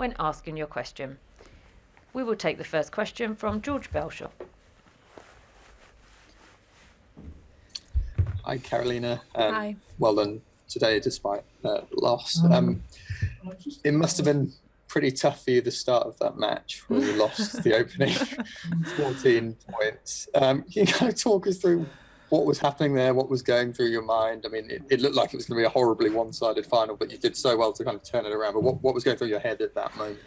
when asking your question. We will take the first question from George Belshaw. Hi, Karolina. Hi. Well done today, despite loss. It must have been pretty tough for you, the start of that match, where you lost the opening 14 points. Can you kind of talk us through what was happening there, what was going through your mind? I mean, it looked like it was going to be a horribly one-sided final, but you did so well to kind of turn it around. But what was going through your head at that moment?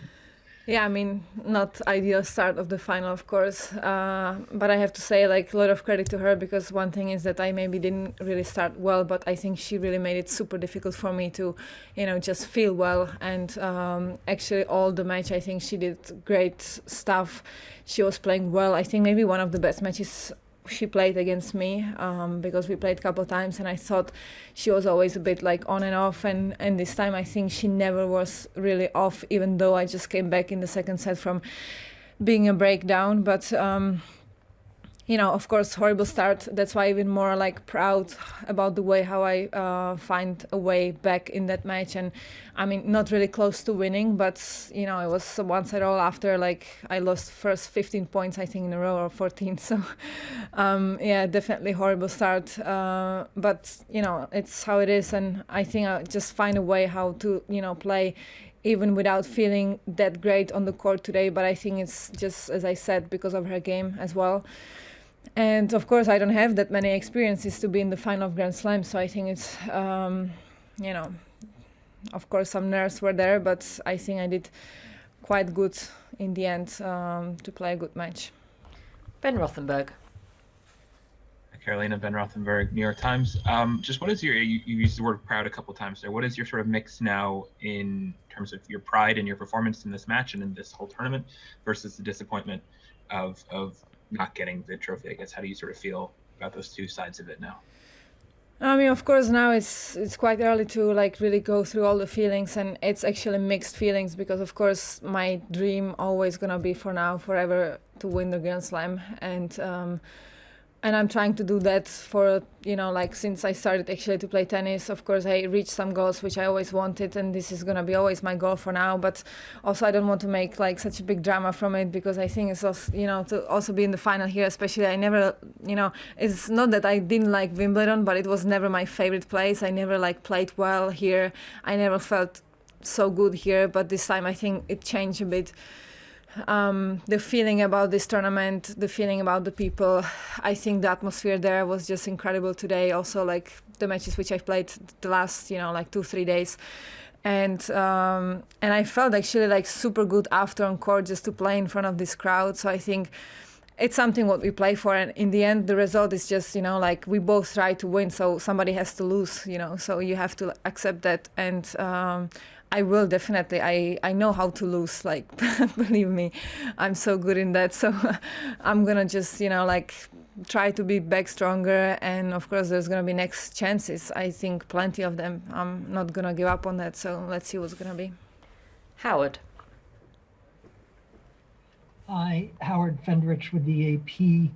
Yeah, I mean, not ideal start of the final, of course, but I have to say, like, a lot of credit to her, because one thing is that I maybe didn't really start well, but I think she really made it super difficult for me to, just feel well. And actually, all the match, I think she did great stuff. She was playing well. I think maybe one of the best matches she played against me, because we played a couple of times, and I thought she was always a bit like on and off, and this time I think she never was really off, even though I just came back in the second set from being a breakdown. But of course, horrible start. That's why even more like proud about the way how I find a way back in that match. And I mean, not really close to winning, but it was a one set all after like I lost first 15 points, I think, in a row, or 14. So yeah, definitely horrible start. But it's how it is, and I think I just find a way how to play even without feeling that great on the court today. But I think it's just, as I said, because of her game as well. And of course, I don't have that many experiences to be in the final of Grand Slam, so I think it's, of course, some nerves were there, but I think I did quite good in the end to play a good match. Ben Rothenberg. Karolina, Ben Rothenberg, New York Times. Just what is you used the word proud a couple of times there. What is your sort of mix now in terms of your pride in your performance in this match and in this whole tournament versus the disappointment of not getting the trophy? I guess, how do you sort of feel about those two sides of it now? I mean, of course, now it's quite early to like really go through all the feelings, and it's actually mixed feelings, because of course my dream always gonna be for now forever to win the Grand Slam, and I'm trying to do that for, since I started actually to play tennis. Of course, I reached some goals which I always wanted, and this is going to be always my goal for now. But also, I don't want to make like such a big drama from it, because I think it's also, to also be in the final here, especially, I never, it's not that I didn't like Wimbledon, but it was never my favorite place. I never played well here. I never felt so good here, but this time I think it changed a bit. The feeling about this tournament, the feeling about the people, I think the atmosphere there was just incredible today. Also, like the matches which I've played the last, 2-3 days, and I felt actually like super good after on court just to play in front of this crowd. So I think it's something what we play for, and in the end the result is just we both try to win, so somebody has to lose, so you have to accept that. And I will definitely. I know how to lose. Like, believe me, I'm so good in that. So I'm gonna just, try to be back stronger. And of course, there's gonna be next chances. I think plenty of them. I'm not gonna give up on that. So let's see what's gonna be. Howard. Hi, Howard Fendrich with the AP.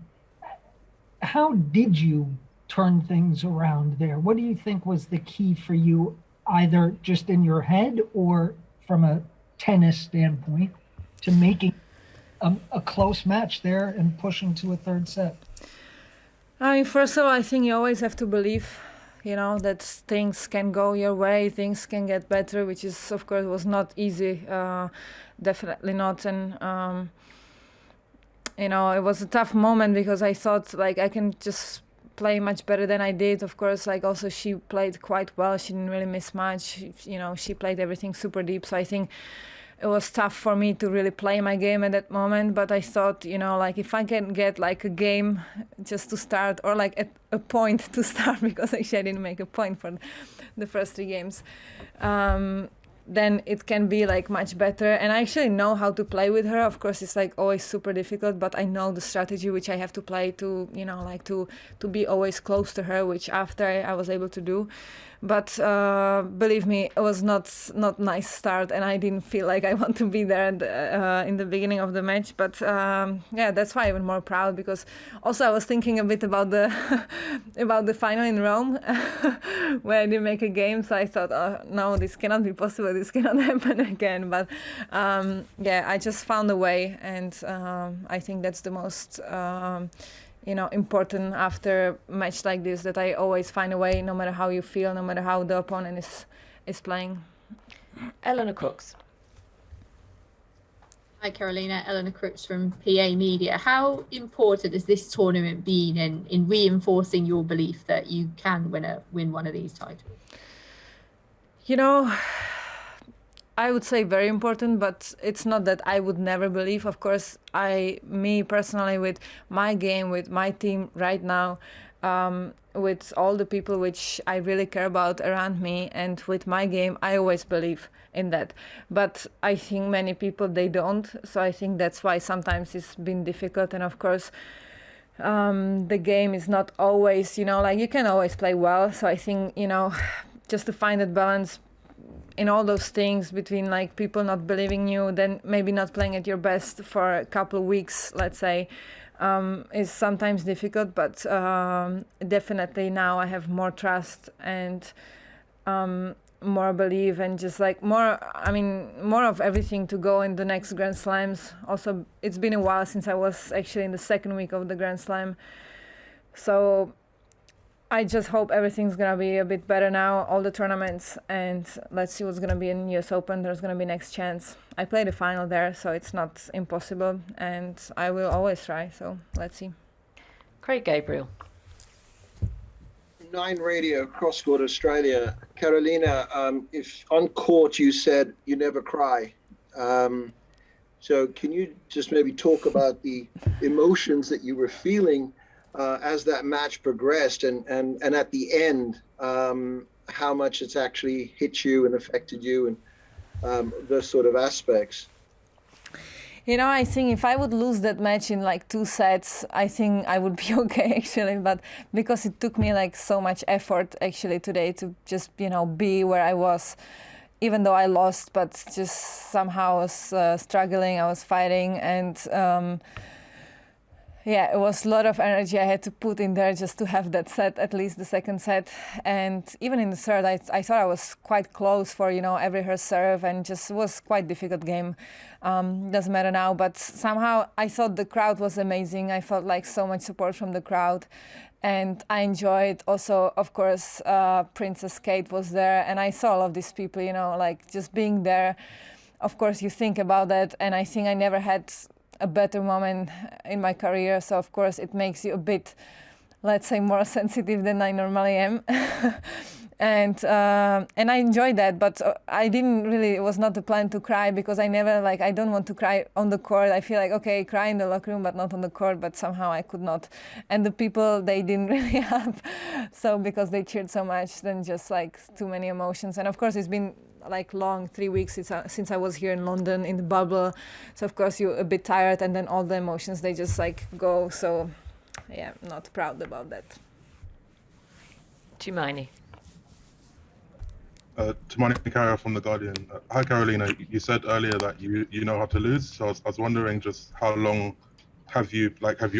How did you turn things around there? What do you think was the key for you, either just in your head or from a tennis standpoint, to making a close match there and pushing to a third set? I mean, first of all, I think you always have to believe, that things can go your way, things can get better, which is, of course, was not easy, definitely not. And, it was a tough moment, because I thought, I can just play much better than I did. Of course, also she played quite well. She didn't really miss much. She played everything super deep. So I think it was tough for me to really play my game at that moment. But I thought, if I can get a game just to start, or a point to start, because actually I didn't make a point for the first 3 games, then it can be much better. And I actually know how to play with her. Of course, it's always super difficult, but I know the strategy which I have to play to, to be always close to her, which after I was able to do. but believe me, it was not nice start, and I didn't feel like I want to be there in the beginning of the match. But yeah, that's why I'm even more proud, because also I was thinking a bit about the about the final in Rome, where I didn't make a game. So I thought, oh, no, this cannot be possible. This cannot happen again. But yeah, I just found a way, and I think that's the most important after a match like this, that I always find a way, no matter how you feel, no matter how the opponent is playing. Eleanor Crooks. Hi Carolina, Eleanor Crooks from PA Media. How important has this tournament been in reinforcing your belief that you can win one of these titles? I would say very important, but it's not that I would never believe. Of course, me personally, with my game, with my team right now, with all the people which I really care about around me, and with my game, I always believe in that. But I think many people, they don't. So I think that's why sometimes it's been difficult. And of course, the game is not always, you can always play well. So I think, just to find that balance in all those things between people not believing you, then maybe not playing at your best for a couple of weeks, let's say, is sometimes difficult. But definitely now I have more trust and more belief, and just more of everything to go in the next Grand Slams. Also, it's been a while since I was actually in the second week of the Grand Slam, so I just hope everything's gonna be a bit better now, all the tournaments, and let's see what's gonna be in US Open. There's gonna be next chance. I played the final there, so it's not impossible, and I will always try, so let's see. Craig Gabriel. 9 Radio, Crosscourt, Australia. Carolina, if on court you said you never cry. So can you just maybe talk about the emotions that you were feeling as that match progressed, and at the end, how much it's actually hit you and affected you, and those sort of aspects? I think if I would lose that match in 2 sets, I think I would be okay actually. But because it took me so much effort actually today to just be where I was, even though I lost, but just somehow I was struggling, I was fighting, and yeah, it was a lot of energy I had to put in there just to have that set, at least the second set. And even in the third, I thought I was quite close for, every her serve, and just was quite difficult game. Doesn't matter now, but somehow I thought the crowd was amazing. I felt so much support from the crowd, and I enjoyed also, of course, Princess Kate was there, and I saw all of these people, just being there. Of course, you think about that, and I think I never had a better moment in my career, so of course it makes you a bit, let's say, more sensitive than I normally am. and I enjoyed that, but I didn't really, it was not the plan to cry, because I never, I don't want to cry on the court. I feel okay, cry in the locker room but not on the court, but somehow I could not, and the people, they didn't really help, so because they cheered so much, then just too many emotions. And of course it's been long 3 weeks since I was here in London in the bubble, so of course you're a bit tired, and then all the emotions, they just go. So yeah, not proud about that. Tumani. Tumani Kara from The Guardian. Hi Carolina, you said earlier that you know how to lose, so I was wondering just how long have you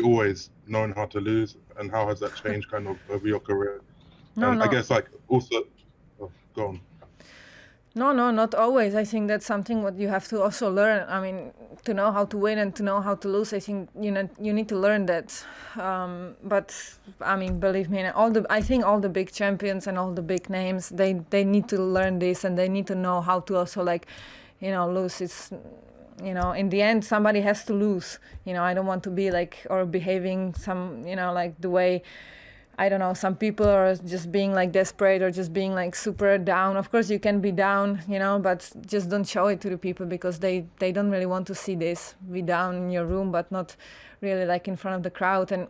always known how to lose, and how has that changed kind of over your career? No. I guess also, go on. No, not always. I think that's something what you have to also learn. I mean, to know how to win and to know how to lose, I think you need to learn that. But I mean, believe me, I think all the big champions and all the big names, they need to learn this, and they need to know how to also lose. It's in the end somebody has to lose. I don't want to be or behaving some the way, I don't know, some people are just being desperate, or just being super down. Of course you can be down, but just don't show it to the people, because they don't really want to see this. Be down in your room, but not really in front of the crowd. And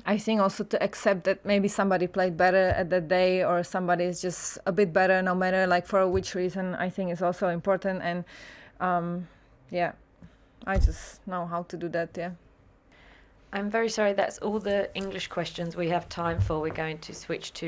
I think also to accept that maybe somebody played better at that day, or somebody is just a bit better, no matter for which reason, I think is also important. And yeah, I just know how to do that, yeah. I'm very sorry, that's all the English questions we have time for. We're going to switch to